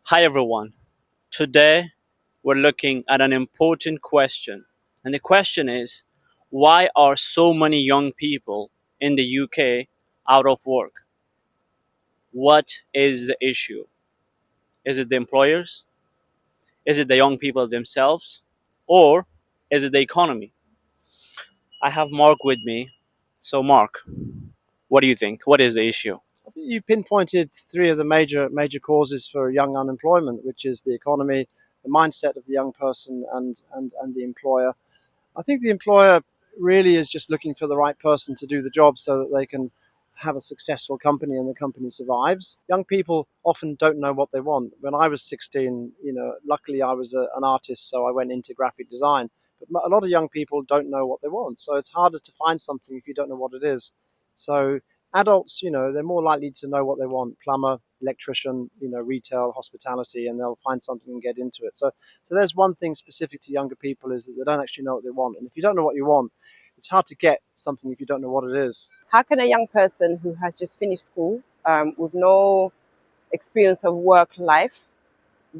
Hi everyone. Today we're looking at an important question. And the question is, why are so many young people in the UK out of work? What is the issue? Is it the employers? Is it the young people themselves? Or is it the economy? I have Mark with me. So Mark, what do you think? What is the issue? I think you pinpointed three of the major causes for young unemployment, which is the economy, the mindset of the young person, and the employer. I think the employer really is just looking for the right person to do the job so that they can have a successful company and the company survives. Young people often don't know what they want. When I was 16, luckily I was an artist, so I went into graphic design. But a lot of young people don't know what they want, so it's harder to find something if you don't know what it is. So adults, they're more likely to know what they want: plumber, electrician, retail, hospitality, and they'll find something and get into it. So there's one thing specific to younger people, is that they don't actually know what they want. And if you don't know what you want, it's hard to get something if you don't know what it is. How can a young person who has just finished school with no experience of work life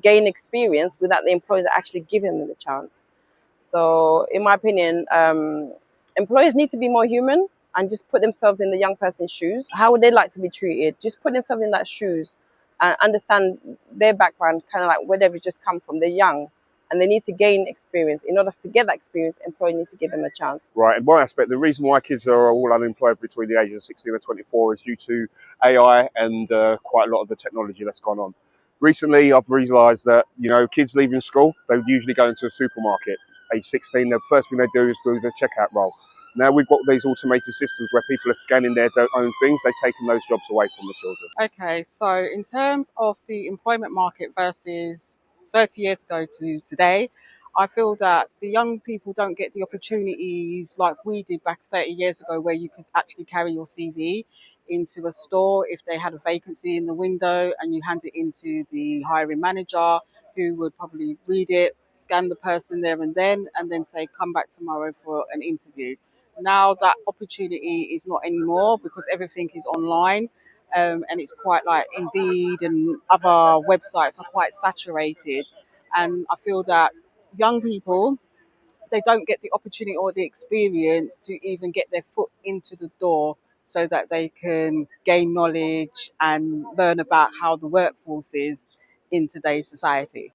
gain experience without the employers actually giving them the chance? So, in my opinion, employers need to be more human and just put themselves in the young person's shoes. How would they like to be treated? Just put themselves in that shoes and understand their background, kind of like where they've just come from. They're young and they need to gain experience. In order to get that experience, employers need to give them a chance. Right, in my aspect, the reason why kids are all unemployed between the ages of 16 and 24 is due to AI and quite a lot of the technology that's gone on. Recently, I've realised that, kids leaving school, they would usually go into a supermarket. Age 16, the first thing they do is do the checkout roll. Now we've got these automated systems where people are scanning their own things. They've taken those jobs away from the children. Okay, so in terms of the employment market versus 30 years ago to today, I feel that the young people don't get the opportunities like we did back 30 years ago, where you could actually carry your CV into a store if they had a vacancy in the window and you hand it into the hiring manager, who would probably read it, scan the person there and then say, come back tomorrow for an interview. Now that opportunity is not anymore because everything is online. And it's quite like Indeed and other websites are quite saturated. And I feel that young people, they don't get the opportunity or the experience to even get their foot into the door so that they can gain knowledge and learn about how the workforce is in today's society.